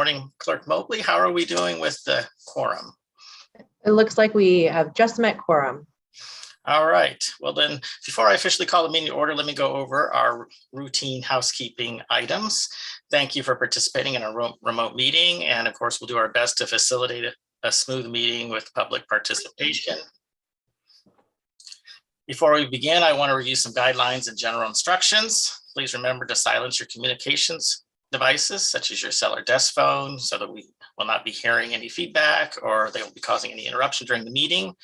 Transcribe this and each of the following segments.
Morning, Clerk Mobley. How are we doing with the quorum? It looks like we have just met quorum. All right. Well, then, before I officially call the meeting to order, let me go over our routine housekeeping items. Thank you for participating in a remote meeting. And of course, we'll do our best to facilitate a smooth meeting with public participation. Before we begin, I want to review some guidelines and general instructions. Please remember to silence your communications devices, such as your cell or desk phone, so that we will not be hearing any feedback or they will be causing any interruption during the meeting.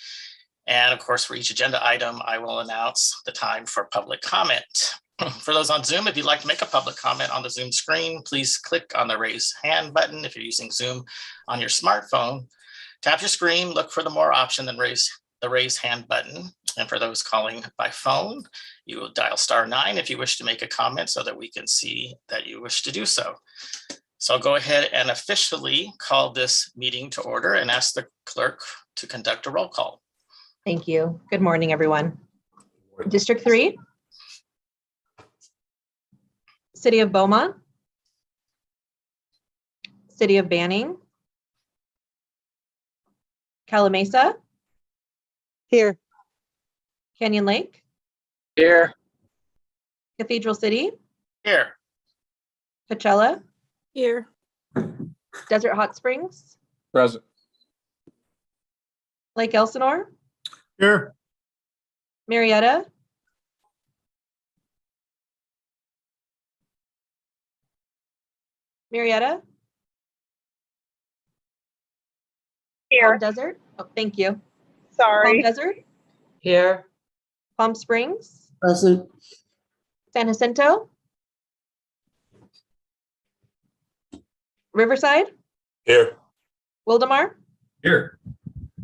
And of course, for each agenda item, I will announce the time for public comment. For those on Zoom, if you'd like to make a public comment on the Zoom screen, please click on the raise hand button. If you're using Zoom on your smartphone, tap your screen, look for the more option, then the raise hand button. And for those calling by phone, you will dial *9 if you wish to make a comment so that we can see that you wish to do so. So I'll go ahead and officially call this meeting to order and ask the clerk to conduct a roll call. Thank you. Good morning, everyone. District 3, City of Beaumont, City of Banning, Calimesa, Here. Canyon Lake, Here. Cathedral City, Here. Coachella, Here. Desert Hot Springs, Present. Lake Elsinore, Here. Marietta, Here. Palm Desert. Oh, thank you. Palm Sorry. Desert, Here. Palm Springs, Present. San Jacinto, Riverside, Here. Wildemar. Here.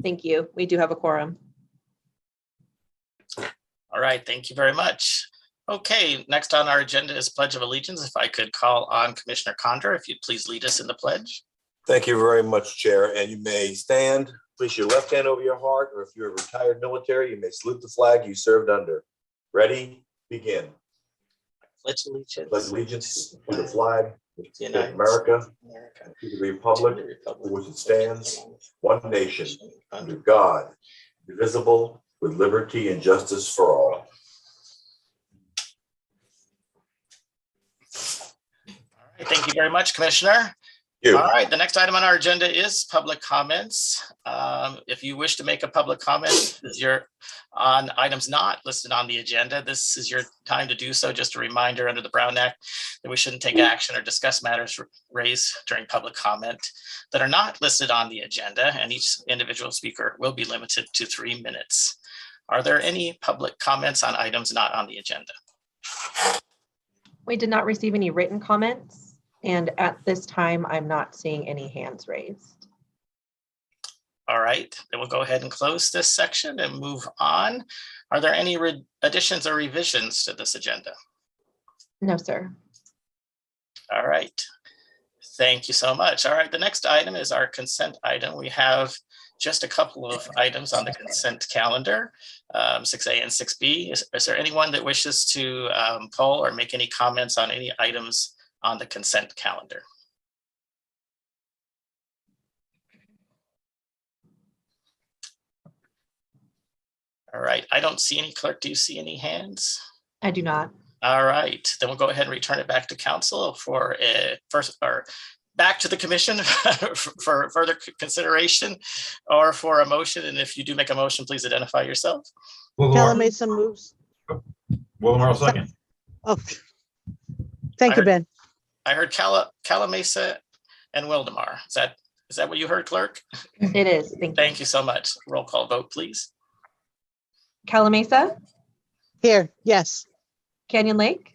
Thank you. We do have a quorum. All right, thank you very much. Okay, next on our agenda is Pledge of Allegiance. If I could call on Commissioner Condor, if you'd please lead us in the pledge. Thank you very much, Chair. And you may stand, place your left hand over your heart, or if you're a retired military, you may salute the flag you served under. Ready? Begin. Pledge allegiance. Pledge allegiance to the flag of the of United America, States, to the republic for which it stands, one nation, under God, indivisible, with liberty and justice for all. All right, thank you very much, Commissioner. You. All right, the next item on our agenda is public comments. If you wish to make a public comment, you're on items not listed on the agenda, this is your time to do so. Just a reminder under the Brown Act that we shouldn't take action or discuss matters raised during public comment that are not listed on the agenda, and each individual speaker will be limited to 3 minutes. Are there any public comments on items not on the agenda? We did not receive any written comments, and at this time, I'm not seeing any hands raised. All right, then we'll go ahead and close this section and move on. Are there any additions or revisions to this agenda? No, sir. All right, thank you so much. All right, the next item is our consent item. We have just a couple of items on the consent calendar, 6A and 6B. Is there anyone that wishes to poll or make any comments on any items on the consent calendar? All right, I don't see any. Clerk, do you see any hands? I do not. All right, then we'll go ahead and return it back to council for back to the commission for further consideration or for a motion. And if you do make a motion, please identify yourself. Calimesa moves. Wilmer, second. Oh, thank you, Ben. I heard Calimesa and Wildemar. Is that what you heard, clerk? It is. Thank you. Thank you so much. Roll call vote, please. Calimesa, Here. Yes. Canyon Lake,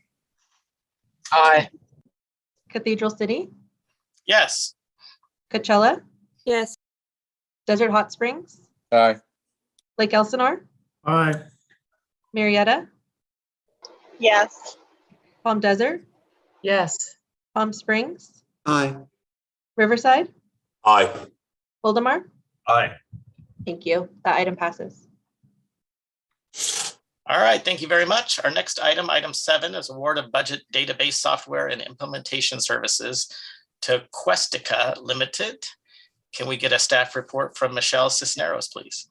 Aye. Cathedral City, Yes. Coachella, Yes. Desert Hot Springs, Aye. Lake Elsinore, Aye. Marietta, Yes. Palm Desert, Yes. Palm Springs, Aye. Riverside, Aye. Wildemar. Aye. Thank you. That item passes. All right, thank you very much. Our next item, item 7, is award of budget database software and implementation services to Questica Limited. Can we get a staff report from Michelle Cisneros, please?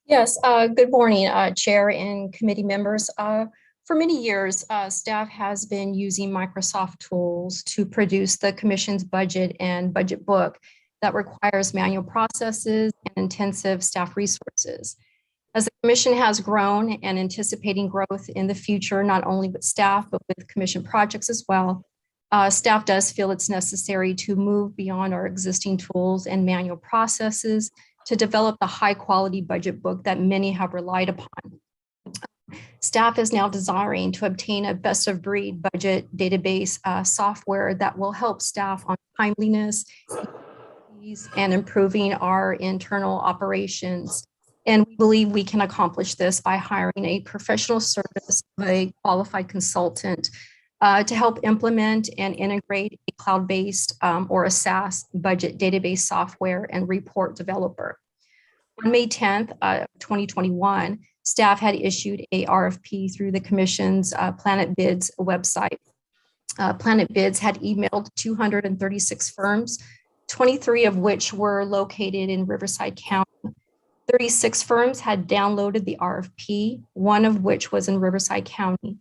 Yes, good morning, Chair and committee members. For many years, staff has been using Microsoft tools to produce the Commission's budget and budget book that requires manual processes and intensive staff resources. As the Commission has grown and anticipating growth in the future, not only with staff, but with Commission projects as well, staff does feel it's necessary to move beyond our existing tools and manual processes to develop the high quality budget book that many have relied upon. Staff is now desiring to obtain a best of breed budget database software that will help staff on timeliness and improving our internal operations. And we believe we can accomplish this by hiring a professional service of a qualified consultant to help implement and integrate a cloud-based or a SaaS budget database software and report developer. On May 10th, 2021, staff had issued a RFP through the Commission's Planet Bids website. Planet Bids had emailed 236 firms, 23 of which were located in Riverside County. 36 firms had downloaded the RFP, one of which was in Riverside County.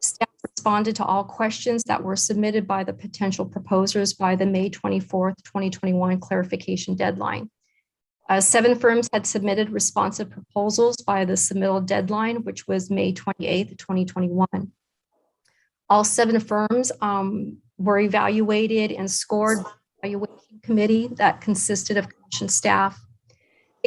Staff responded to all questions that were submitted by the potential proposers by the May 24th, 2021 clarification deadline. 7 firms had submitted responsive proposals by the submittal deadline, which was May 28th, 2021. All 7 firms were evaluated and scored by the evaluation committee that consisted of Commission staff.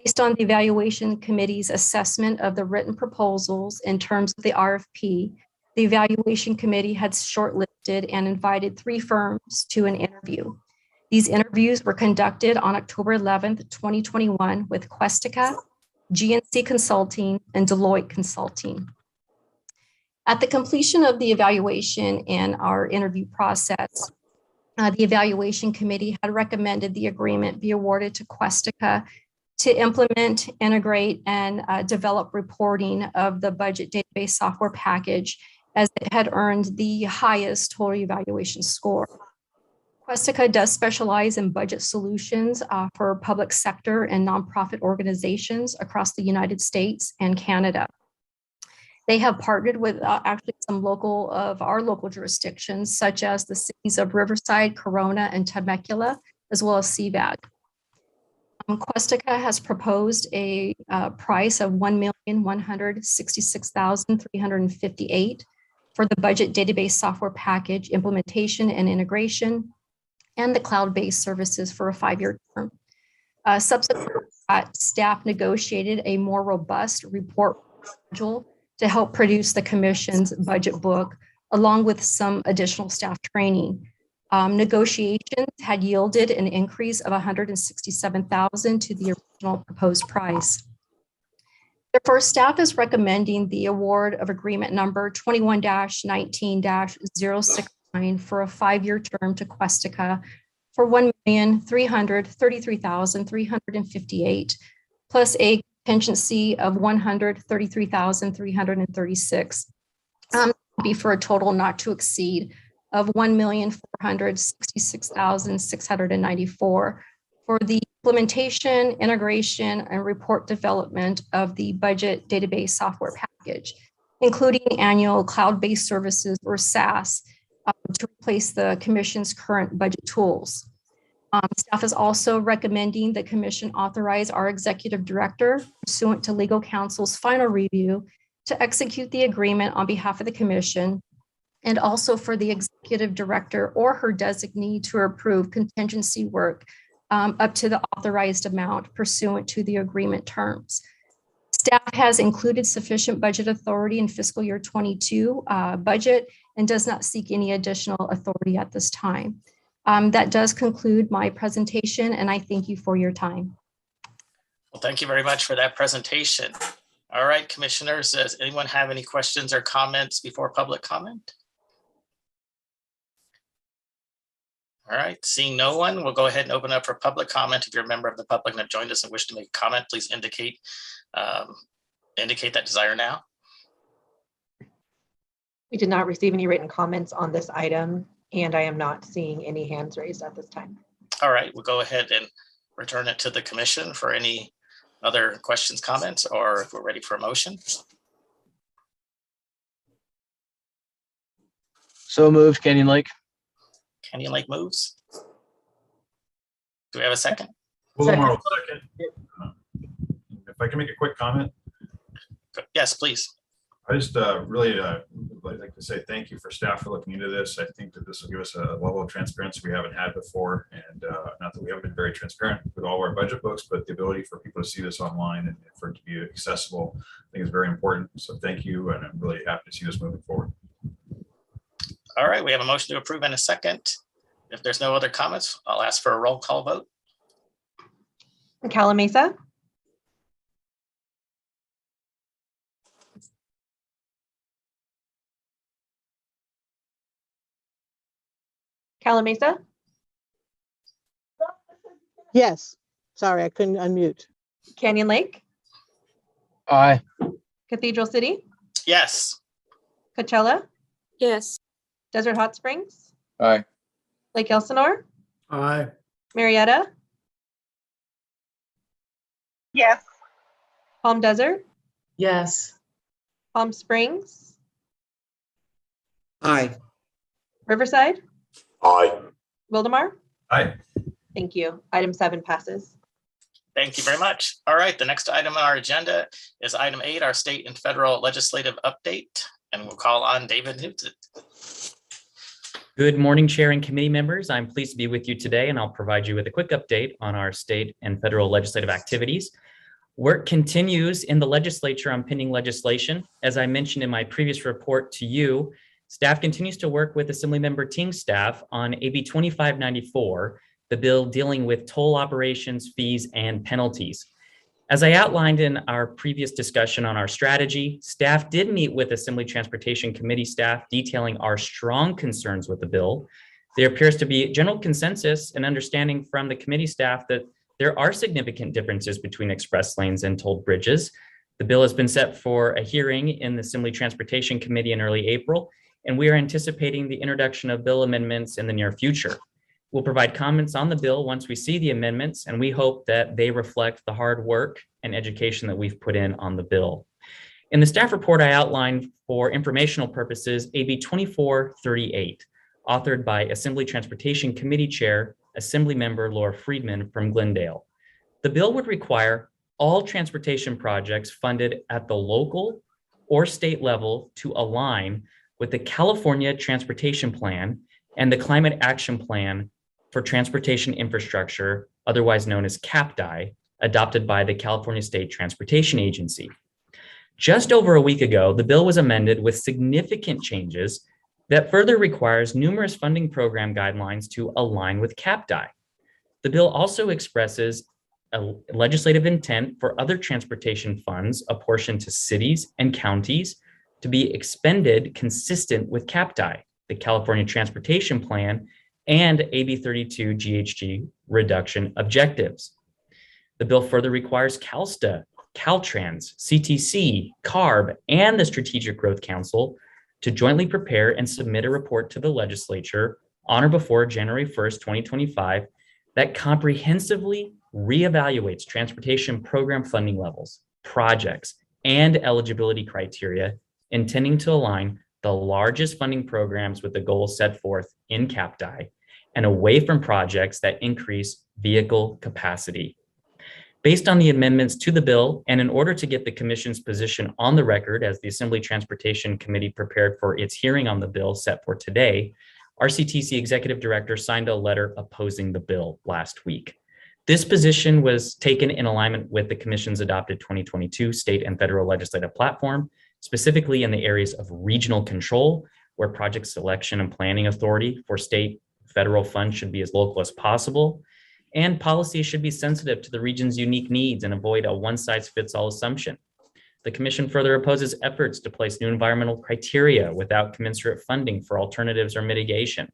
Based on the evaluation committee's assessment of the written proposals in terms of the RFP, the evaluation committee had shortlisted and invited 3 firms to an interview. These interviews were conducted on October 11th, 2021 with Questica, GNC Consulting, and Deloitte Consulting. At the completion of the evaluation and our interview process, the evaluation committee had recommended the agreement be awarded to Questica to implement, integrate, and develop reporting of the budget database software package, as it had earned the highest total evaluation score. Questica does specialize in budget solutions for public sector and nonprofit organizations across the United States and Canada. They have partnered with actually some of our local jurisdictions, such as the cities of Riverside, Corona, and Temecula, as well as CVAD. Questica has proposed a price of $1,166,358 for the budget database software package implementation and integration, and the cloud-based services for a 5-year term. Subsequently, staff negotiated a more robust report schedule to help produce the Commission's budget book, along with some additional staff training. Negotiations had yielded an increase of $167,000 to the original proposed price. Therefore, staff is recommending the award of agreement number 21-19-069 for a 5-year term to Questica for $1,333,358, plus a contingency of $133,336, be for a total not to exceed of $1,466,694 for the implementation, integration, and report development of the budget database software package, including annual cloud-based services or SaaS to replace the Commission's current budget tools. Staff is also recommending the Commission authorize our Executive Director, pursuant to legal counsel's final review, to execute the agreement on behalf of the Commission, and also for the Executive Director or her designee to approve contingency work up to the authorized amount pursuant to the agreement terms. Staff has included sufficient budget authority in fiscal year 22 budget and does not seek any additional authority at this time. That does conclude my presentation, and I thank you for your time. Well, thank you very much for that presentation. All right, commissioners, does anyone have any questions or comments before public comment? All right, seeing no one, we'll go ahead and open up for public comment. If you're a member of the public and have joined us and wish to make a comment, please indicate that desire now. We did not receive any written comments on this item. And I am not seeing any hands raised at this time. All right, we'll go ahead and return it to the commission for any other questions, comments, or if we're ready for a motion. So moved, Canyon Lake. Canyon Lake moves. Do we have a second? Willamar will second. If I can make a quick comment, Yes, please. I just really would like to say thank you for staff for looking into this. I think that this will give us a level of transparency we haven't had before. And not that we haven't been very transparent with all of our budget books, but the ability for people to see this online and for it to be accessible, I think is very important. So thank you. And I'm really happy to see this moving forward. All right, we have a motion to approve in a second. If there's no other comments, I'll ask for a roll call vote. Calamesa. Calamesa, Yes. Sorry, I couldn't unmute. Canyon Lake, Aye. Cathedral City, Yes. Coachella, Yes. Desert Hot Springs, Aye. Lake Elsinore, Aye. Marietta, Yes. Palm Desert, Yes. Palm Springs, Aye. Riverside, Aye. Wildemar. Aye. Thank you. Item 7 passes. Thank you very much. All right, the next item on our agenda is item 8, our state and federal legislative update, and we'll call on David Newton. Good morning, Chair and committee members. I'm pleased to be with you today, and I'll provide you with a quick update on our state and federal legislative activities. Work continues in the legislature on pending legislation. As I mentioned in my previous report to you, staff continues to work with Assemblymember Ting's staff on AB 2594, the bill dealing with toll operations, fees, and penalties. As I outlined in our previous discussion on our strategy, staff did meet with Assembly Transportation Committee staff detailing our strong concerns with the bill. There appears to be general consensus and understanding from the committee staff that there are significant differences between express lanes and tolled bridges. The bill has been set for a hearing in the Assembly Transportation Committee in early April, and we are anticipating the introduction of bill amendments in the near future. We'll provide comments on the bill once we see the amendments, and we hope that they reflect the hard work and education that we've put in on the bill. In the staff report, I outlined for informational purposes AB 2438, authored by Assembly Transportation Committee Chair, Assemblymember Laura Friedman from Glendale. The bill would require all transportation projects funded at the local or state level to align with the California Transportation Plan and the Climate Action Plan for Transportation Infrastructure, otherwise known as CAPDI, adopted by the California State Transportation Agency. Just over a week ago, the bill was amended with significant changes that further requires numerous funding program guidelines to align with CAPDI. The bill also expresses a legislative intent for other transportation funds apportioned to cities and counties to be expended consistent with CAPDI, the California Transportation Plan, and AB 32 GHG reduction objectives. The bill further requires CalSTA, Caltrans, CTC, CARB, and the Strategic Growth Council to jointly prepare and submit a report to the legislature on or before January 1st, 2025, that comprehensively reevaluates transportation program funding levels, projects, and eligibility criteria, intending to align the largest funding programs with the goals set forth in CAPDI and away from projects that increase vehicle capacity. Based on the amendments to the bill, and in order to get the Commission's position on the record as the Assembly Transportation Committee prepared for its hearing on the bill set for today, RCTC Executive Director signed a letter opposing the bill last week. This position was taken in alignment with the Commission's adopted 2022 state and federal legislative platform, specifically in the areas of regional control, where project selection and planning authority for state federal funds should be as local as possible, and policy should be sensitive to the region's unique needs and avoid a one-size-fits-all assumption. The Commission further opposes efforts to place new environmental criteria without commensurate funding for alternatives or mitigation.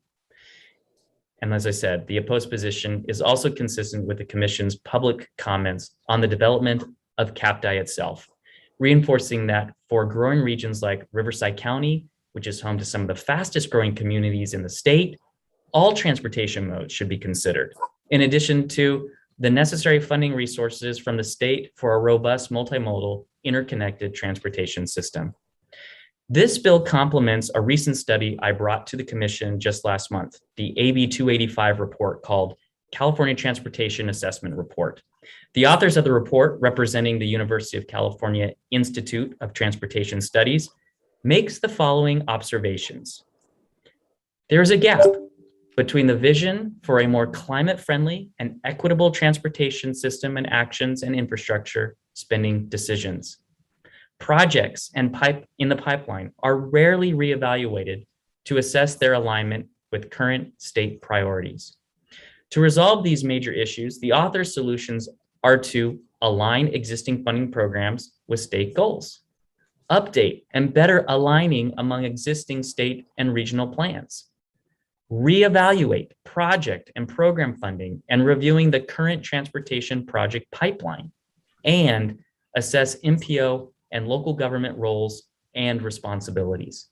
And as I said, the opposed position is also consistent with the Commission's public comments on the development of CAPDI itself, reinforcing that for growing regions like Riverside County, which is home to some of the fastest growing communities in the state, all transportation modes should be considered, in addition to the necessary funding resources from the state for a robust multimodal interconnected transportation system. This bill complements a recent study I brought to the commission just last month, the AB 285 report called California Transportation Assessment Report. The authors of the report, representing the University of California Institute of Transportation Studies, makes the following observations. There is a gap between the vision for a more climate-friendly and equitable transportation system and actions and infrastructure spending decisions. Projects and in the pipeline are rarely reevaluated to assess their alignment with current state priorities. To resolve these major issues, the author's solutions are to align existing funding programs with state goals, update and better aligning among existing state and regional plans, reevaluate project and program funding and reviewing the current transportation project pipeline, and assess MPO and local government roles and responsibilities.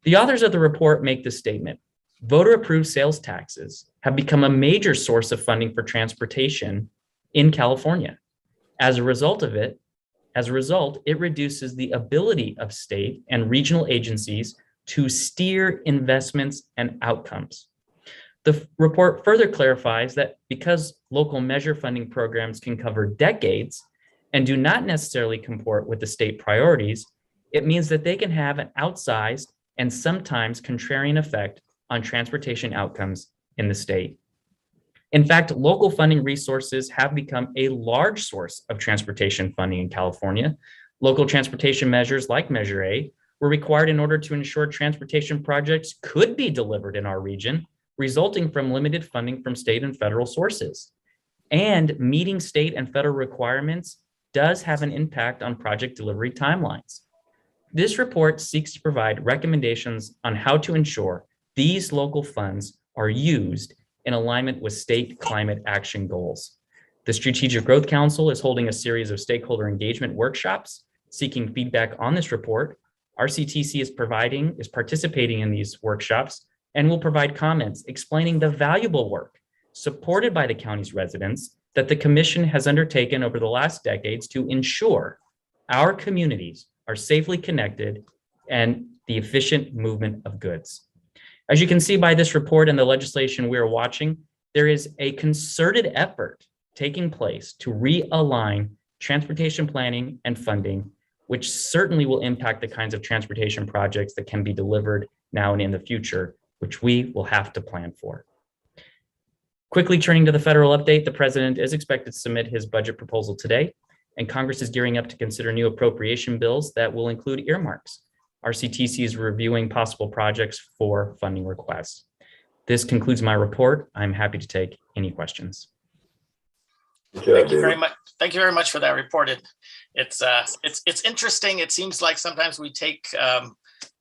The authors of the report make this statement: voter-approved sales taxes have become a major source of funding for transportation in California. As a result, it reduces the ability of state and regional agencies to steer investments and outcomes. The report further clarifies that because local measure funding programs can cover decades and do not necessarily comport with the state priorities, it means that they can have an outsized and sometimes contrarian effect on transportation outcomes in the state. In fact, local funding resources have become a large source of transportation funding in California. Local transportation measures like Measure A were required in order to ensure transportation projects could be delivered in our region, resulting from limited funding from state and federal sources. And meeting state and federal requirements does have an impact on project delivery timelines. This report seeks to provide recommendations on how to ensure these local funds are used in alignment with state climate action goals. The Strategic Growth Council is holding a series of stakeholder engagement workshops seeking feedback on this report. RCTC is participating in these workshops and will provide comments explaining the valuable work supported by the county's residents that the commission has undertaken over the last decades to ensure our communities are safely connected and the efficient movement of goods. As you can see by this report and the legislation we are watching, there is a concerted effort taking place to realign transportation planning and funding, which certainly will impact the kinds of transportation projects that can be delivered now and in the future, which we will have to plan for. Quickly turning to the federal update, the president is expected to submit his budget proposal today, and Congress is gearing up to consider new appropriation bills that will include earmarks. RCTC is reviewing possible projects for funding requests. This concludes my report. I'm happy to take any questions. Thank you very much. Thank you very much for that report. It's interesting. It seems like sometimes we take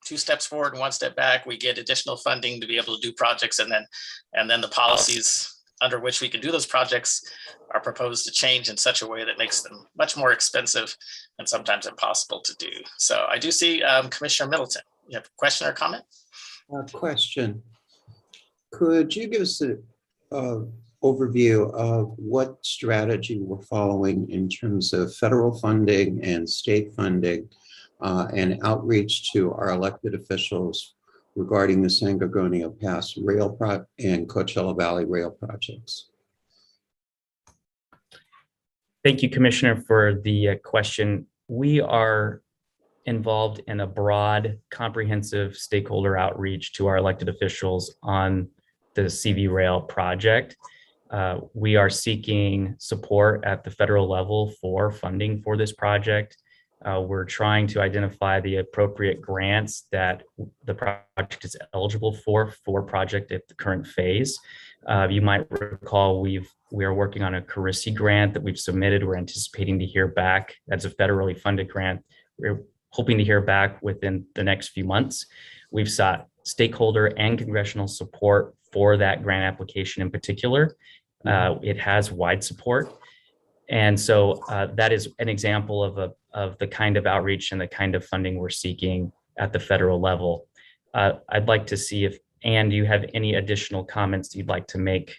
2 steps forward and 1 step back. We get additional funding to be able to do projects, and then the policies under which we can do those projects are proposed to change in such a way that makes them much more expensive and sometimes impossible to do. So I do see Commissioner Middleton. You have a question or comment? Question. Could you give us an overview of what strategy we're following in terms of federal funding and state funding and outreach to our elected officials regarding the San Gorgonio Pass rail and Coachella Valley rail projects? Thank you, Commissioner, for the question. We are involved in a broad, comprehensive stakeholder outreach to our elected officials on the CV Rail project. We are seeking support at the federal level for funding for this project. We're trying to identify the appropriate grants that the project is eligible for project at the current phase. You might recall we are working on a Carisi grant that we've submitted. We're anticipating to hear back. That's a federally funded grant. We're hoping to hear back within the next few months. We've sought stakeholder and congressional support for that grant application in particular. It has wide support. And so that is an example of the kind of outreach and the kind of funding we're seeking at the federal level. I'd like to see And do you have any additional comments you'd like to make?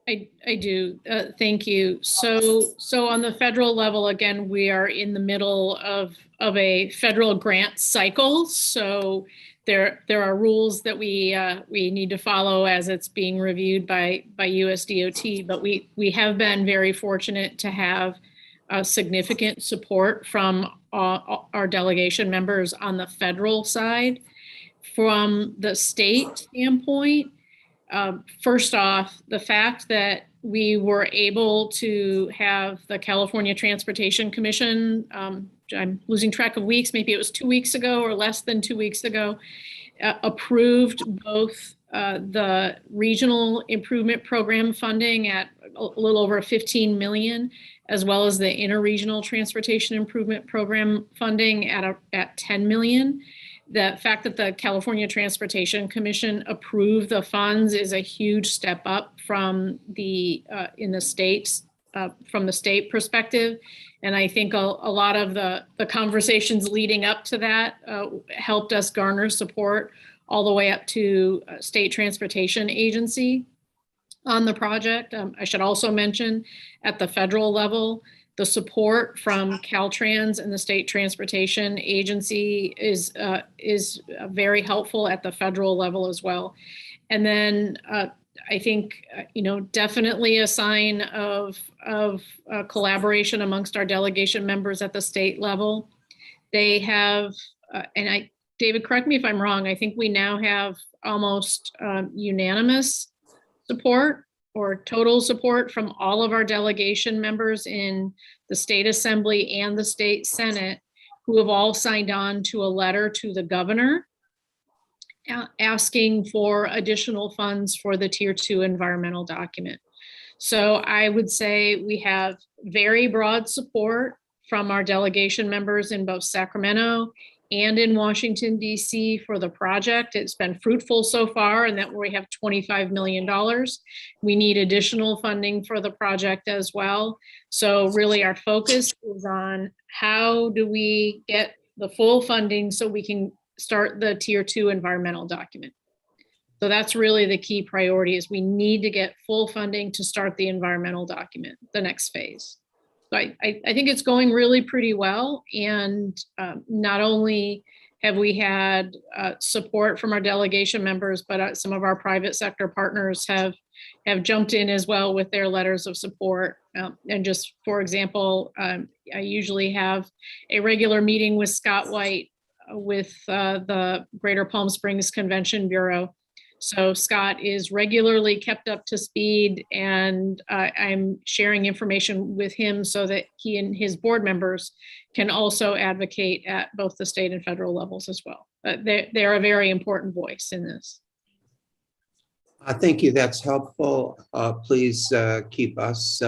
I do. Thank you. So on the federal level, again, we are in the middle of a federal grant cycle. So there are rules that we need to follow as it's being reviewed by USDOT. But we have been very fortunate to have significant support from our delegation members on the federal side. From the state standpoint, first off, the fact that we were able to have the California Transportation Commission, I'm losing track of weeks, maybe it was 2 weeks ago or less than 2 weeks ago, approved both the regional improvement program funding at a little over 15 million, as well as the interregional transportation improvement program funding at 10 million. The fact that the California Transportation Commission approved the funds is a huge step up from in the states, from the state perspective. And I think a lot of the conversations leading up to that helped us garner support all the way up to State Transportation Agency on the project. I should also mention at the federal level, the support from Caltrans and the State Transportation Agency is very helpful at the federal level as well. And then I think, definitely a sign of collaboration amongst our delegation members at the state level. They have, David, correct me if I'm wrong, I think we now have almost unanimous support or total support from all of our delegation members in the state assembly and the state senate, who have all signed on to a letter to the governor asking for additional funds for the Tier 2 environmental document. So I would say we have very broad support from our delegation members in both Sacramento and in Washington, D.C. for the project. It's been fruitful so far, and that we have $25 million. We need additional funding for the project as well. So really our focus is on how do we get the full funding so we can start the Tier 2 environmental document. So that's really the key priority, is we need to get full funding to start the environmental document, the next phase. So I think it's going really pretty well. And not only have we had support from our delegation members, but some of our private sector partners have jumped in as well with their letters of support. And just for example, I usually have a regular meeting with Scott White with the Greater Palm Springs Convention Bureau. So Scott is regularly kept up to speed, and I'm sharing information with him so that he and his board members can also advocate at both the state and federal levels as well. They're a very important voice in this. Thank you. That's helpful. Please keep us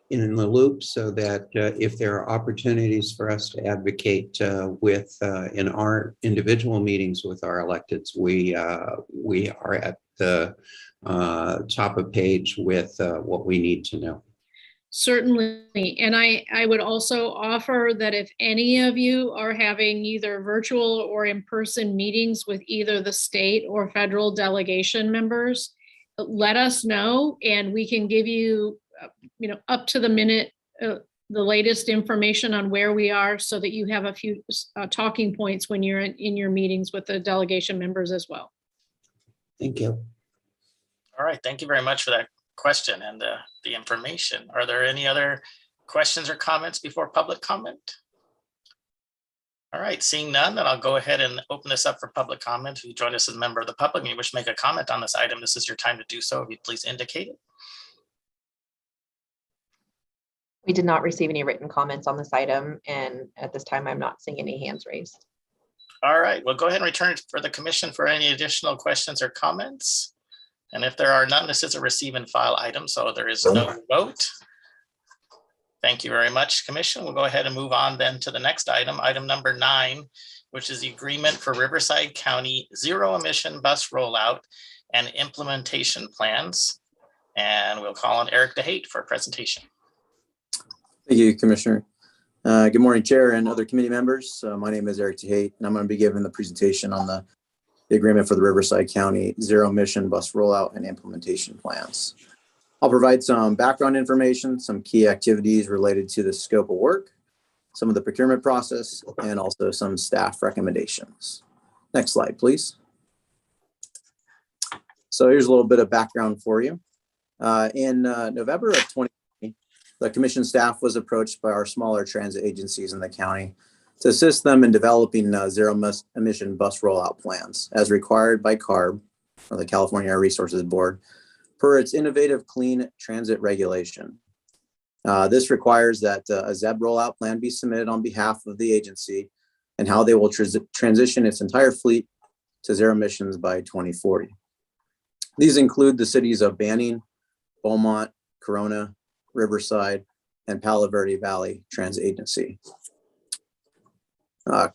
in the loop so that if there are opportunities for us to advocate in our individual meetings with our electeds, we are at the top of page with what we need to know. Certainly. And I would also offer that if any of you are having either virtual or in-person meetings with either the state or federal delegation members, let us know and we can give you up to the minute, the latest information on where we are so that you have a few talking points when you're in your meetings with the delegation members as well. Thank you. All right, thank you very much for that question and the information. Are there any other questions or comments before public comment? All right, seeing none, then I'll go ahead and open this up for public comment. If you join us as a member of the public and you wish to make a comment on this item, this is your time to do so. If you please indicate it. We did not receive any written comments on this item, and at this time, I'm not seeing any hands raised. All right, we'll go ahead and return it for the commission for any additional questions or comments. And if there are none, this is a receive and file item, so there is no vote. Thank you very much, Commission. We'll go ahead and move on then to the next item, item number 9, which is the agreement for Riverside County zero emission bus rollout and implementation plans. And we'll call on Eric DeHate for a presentation. Thank you, Commissioner. Good morning, Chair and other committee members. My name is Eric DeHate, and I'm going to be giving the presentation on the the agreement for the Riverside County zero emission bus rollout and implementation plans. I'll provide some background information, some key activities related to the scope of work, some of the procurement process, and also some staff recommendations. Next slide, please. So here's a little bit of background for you. In November of 2020, the commission staff was approached by our smaller transit agencies in the county to assist them in developing zero emission bus rollout plans as required by CARB, or the California Air Resources Board, per its innovative clean transit regulation. This requires that a ZEB rollout plan be submitted on behalf of the agency and how they will transition its entire fleet to zero emissions by 2040. These include the cities of Banning, Beaumont, Corona, Riverside, and Palo Verde Valley Transit Agency.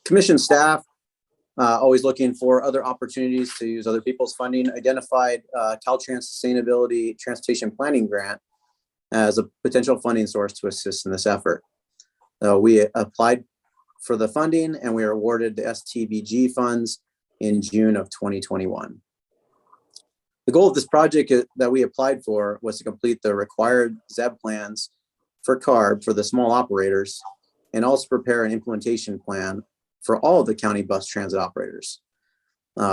Commission staff, always looking for other opportunities to use other people's funding, identified Caltrans Sustainability Transportation Planning Grant as a potential funding source to assist in this effort. We applied for the funding and we were awarded the STBG funds in June of 2021. The goal of this project that we applied for was to complete the required ZEB plans for CARB for the small operators and also prepare an implementation plan for all of the county bus transit operators.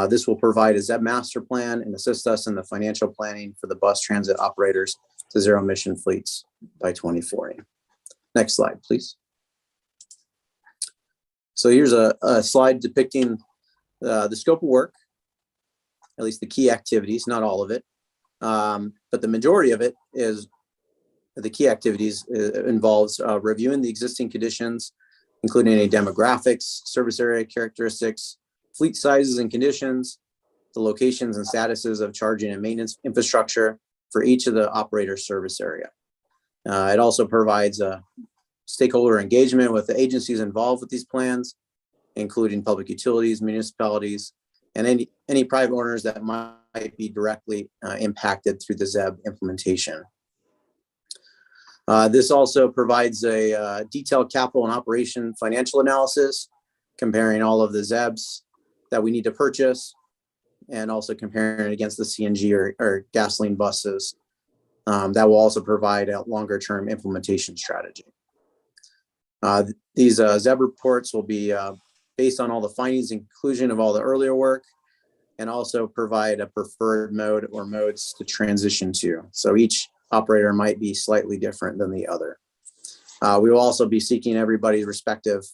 This will provide a ZEB master plan and assist us in the financial planning for the bus transit operators to zero emission fleets by 2040. Next slide, please. So here's a slide depicting the scope of work, at least the key activities, not all of it, but the majority of it is the key activities involves reviewing the existing conditions, including any demographics, service area characteristics, fleet sizes and conditions, the locations and statuses of charging and maintenance infrastructure for each of the operator service area. It also provides stakeholder engagement with the agencies involved with these plans, including public utilities, municipalities, and any private owners that might be directly impacted through the ZEB implementation. This also provides a detailed capital and operation financial analysis, comparing all of the ZEBs that we need to purchase, and also comparing it against the CNG or gasoline buses. That will also provide a longer term implementation strategy. These ZEB reports will be based on all the findings and conclusion of all the earlier work, and also provide a preferred mode or modes to transition to. So each operator might be slightly different than the other. We will also be seeking everybody's respective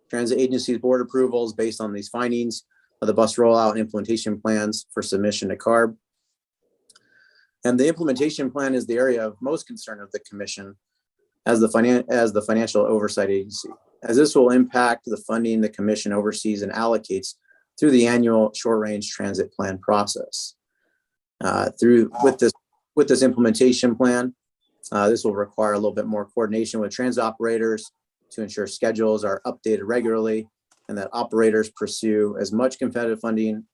transit agencies board approvals based on these findings of the bus rollout and implementation plans for submission to CARB. And the implementation plan is the area of most concern of the commission as the financial oversight agency, as this will impact the funding the commission oversees and allocates through the annual short-range transit plan process. With this implementation plan, this will require a little bit more coordination with transit operators to ensure schedules are updated regularly and that operators pursue as much competitive funding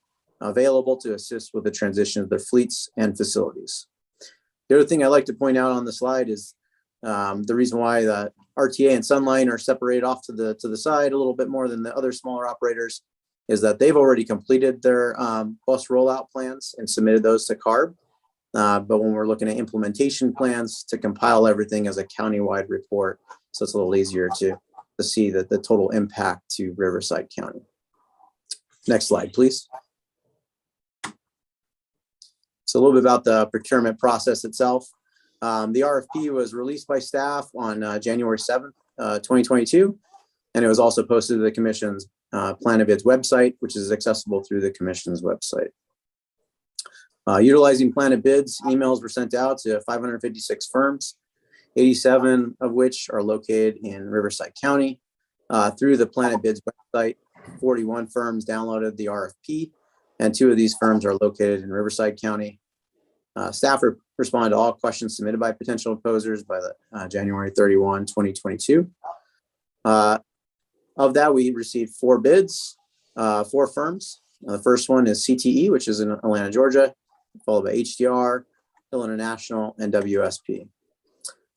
available to assist with the transition of their fleets and facilities. The other thing I'd like to point out on the slide is the reason why the RTA and Sunline are separated off to the side a little bit more than the other smaller operators is that they've already completed their bus rollout plans and submitted those to CARB. But when we're looking at implementation plans to compile everything as a countywide report, so it's a little easier to see the total impact to Riverside County. Next slide, please. So a little bit about the procurement process itself. The RFP was released by staff on January 7th, 2022, and it was also posted to the Commission's Plan of Bids website, which is accessible through the Commission's website. Utilizing Plan of Bids, emails were sent out to 556 firms, 87 of which are located in Riverside County. Through the Plan of Bids website, 41 firms downloaded the RFP, and 2 of these firms are located in Riverside County. Staff responded to all questions submitted by potential proposers by the January 31, 2022. Of that, we received 4 bids, 4 firms. The first one is CTE, which is in Atlanta, Georgia, followed by HDR, Hill International, and WSP.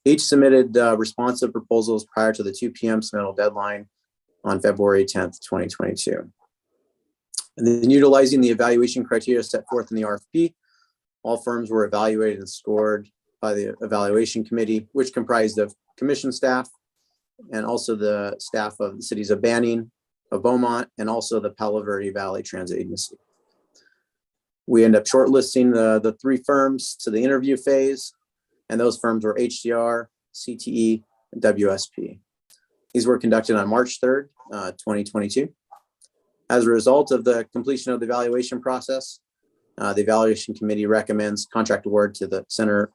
Each submitted responsive proposals prior to the 2 p.m. submittal deadline on February 10th, 2022. And then utilizing the evaluation criteria set forth in the RFP, all firms were evaluated and scored by the evaluation committee, which comprised of commission staff and also the staff of the cities of Banning, of Beaumont, and also the Palo Verde Valley Transit Agency. We end up shortlisting the 3 firms to the interview phase, and those firms were HDR, CTE, and WSP. These were conducted on March 3rd, 2022. As a result of the completion of the evaluation process, the evaluation committee recommends contract award to the Center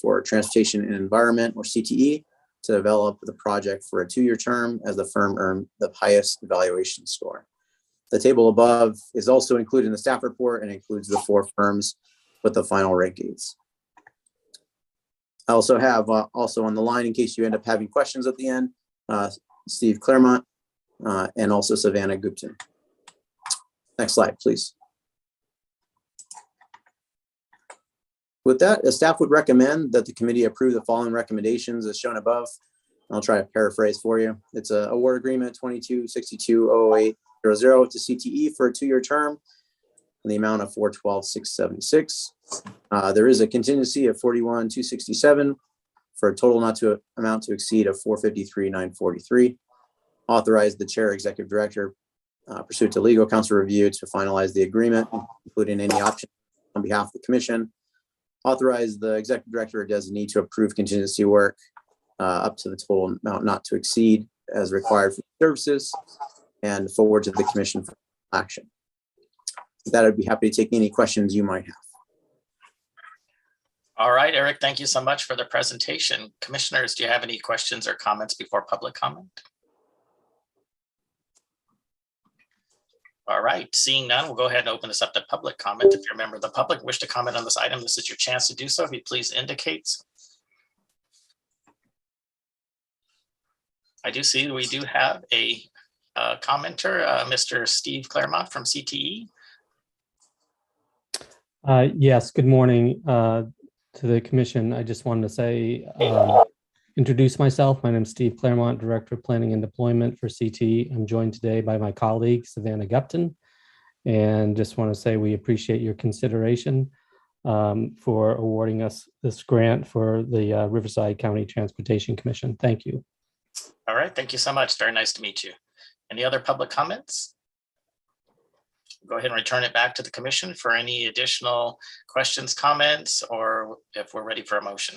for Transportation and Environment, or CTE, to develop the project for a 2-year term as the firm earned the highest evaluation score. The table above is also included in the staff report and includes the 4 firms with the final rankings. I also have also on the line, in case you end up having questions at the end, Steve Claremont and also Savannah Gupton. Next slide, please. With that, the staff would recommend that the committee approve the following recommendations as shown above. I'll try to paraphrase for you. It's a award agreement 2262-00800 to CTE for a 2-year term in the amount of $412,676. There is a contingency of $41,267 for a total not to amount to exceed of $453,943. Authorize the chair executive director pursuant to legal counsel review to finalize the agreement, including any options on behalf of the commission. Authorize the executive director or designee to approve contingency work up to the total amount not to exceed as required for services, and forward to the commission for action. With that, I'd be happy to take any questions you might have. All right, Eric, thank you so much for the presentation. Commissioners, do you have any questions or comments before public comment? All right, seeing none, we'll go ahead and open this up to public comment. If you're a member of the public and wish to comment on this item, this is your chance to do so. If you please indicate. I do see we do have a commenter, Mr. Steve Claremont from CTE. Yes, good morning to the commission. I just wanted to say, introduce myself. My name is Steve Claremont, Director of Planning and Deployment for CTE. I'm joined today by my colleague, Savannah Gupton, and just want to say we appreciate your consideration for awarding us this grant for the Riverside County Transportation Commission. Thank you. All right, thank you so much. Very nice to meet you. Any other public comments? Go ahead and return it back to the commission for any additional questions, comments, or if we're ready for a motion.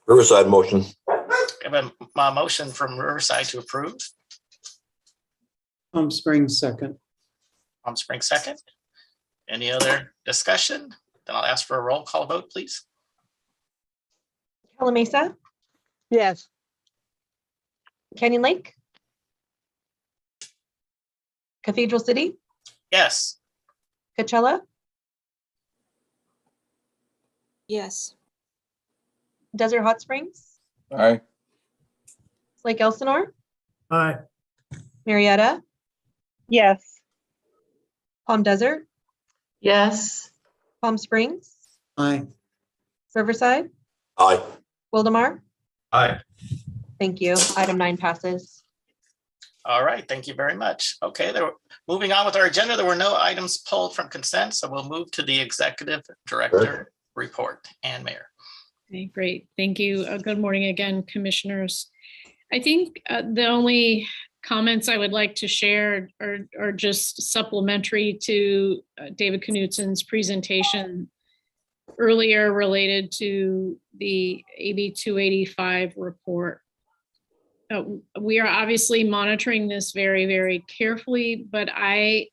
Riverside motion. I have a motion from Riverside to approve. Palm Springs second. Palm Springs second. Any other discussion? Then I'll ask for a roll call vote, please. Calamasa, Yes. Canyon Lake, Cathedral City, Yes. Coachella, Yes. Desert Hot Springs, Aye. Lake Elsinore, Aye. Marietta, Yes. Palm Desert, Yes. Palm Springs, Aye. Riverside, Aye. Wildemar. Aye. Thank you. Item 9 passes. All right, thank you very much. Okay, moving on with our agenda, there were no items pulled from consent, so we'll move to the executive director report and mayor. Okay, great. Thank you. Good morning again, commissioners. I think the only comments I would like to share are just supplementary to David Knutsen's presentation earlier related to the AB 285 report. We are obviously monitoring this very, very carefully, but I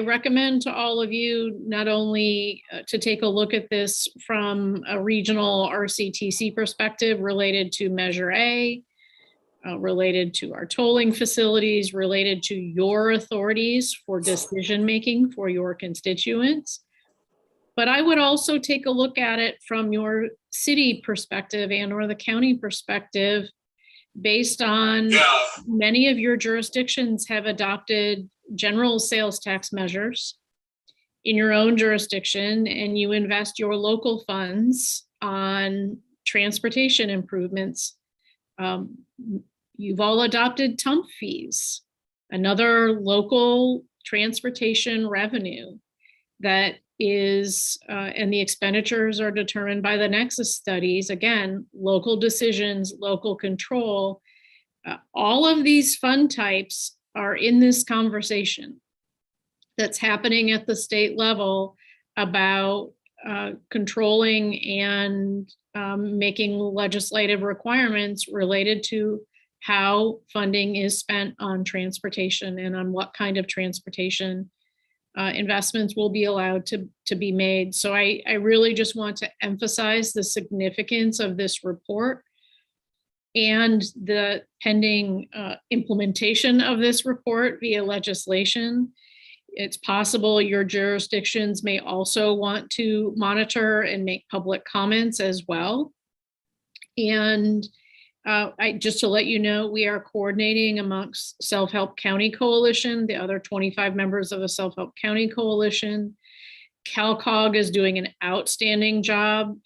recommend to all of you not only to take a look at this from a regional RCTC perspective related to Measure A, related to our tolling facilities, related to your authorities for decision-making for your constituents. But I would also take a look at it from your city perspective and or the county perspective, based on many of your jurisdictions have adopted general sales tax measures in your own jurisdiction, and you invest your local funds on transportation improvements. You've all adopted TUMP fees, another local transportation revenue that is, and the expenditures are determined by the Nexus studies. Again, local decisions, local control. All of these fund types are in this conversation that's happening at the state level about controlling and making legislative requirements related to how funding is spent on transportation and on what kind of transportation investments will be allowed to be made. So I really just want to emphasize the significance of this report and the pending implementation of this report via legislation. It's possible your jurisdictions may also want to monitor and make public comments as well. And just to let you know, we are coordinating amongst Self-Help County Coalition, the other 25 members of the Self-Help County Coalition. CalCog is doing an outstanding job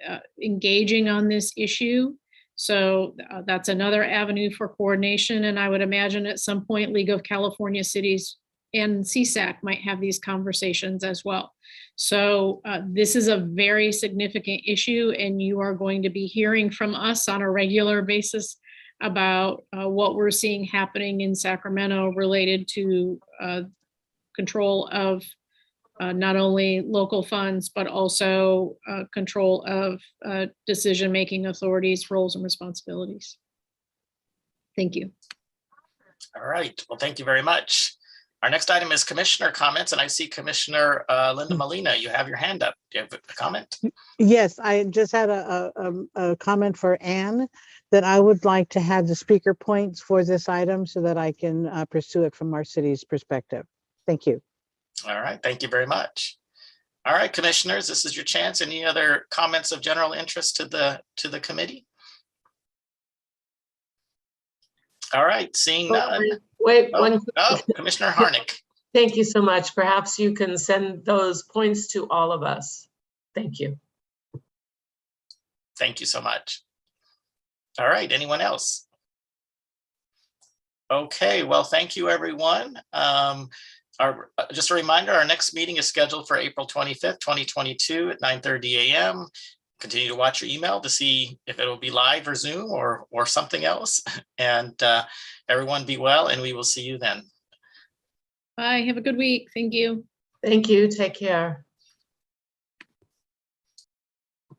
engaging on this issue. So that's another avenue for coordination. And I would imagine at some point, League of California Cities and CSAC might have these conversations as well. So this is a very significant issue, and you are going to be hearing from us on a regular basis about what we're seeing happening in Sacramento related to control of not only local funds, but also control of decision-making authorities, roles, and responsibilities. Thank you. All right. Well, thank you very much. Our next item is commissioner comments, and I see Commissioner Linda Molina. You have your hand up. Do you have a comment? Yes, I just had a comment for Anne that I would like to have the speaker points for this item so that I can pursue it from our city's perspective. Thank you. All right. Thank you very much. All right, commissioners, this is your chance. Any other comments of general interest to the committee? All right, seeing none. Wait, one. Commissioner Harnick. Thank you so much. Perhaps you can send those points to all of us. Thank you. Thank you so much. All right, anyone else? Okay, well, thank you, everyone. Just a reminder, our next meeting is scheduled for April 25th, 2022 at 9:30 a.m. Continue to watch your email to see if it will be live or Zoom or something else. And everyone be well, and we will see you then. Bye. Have a good week. Thank you. Thank you. Take care.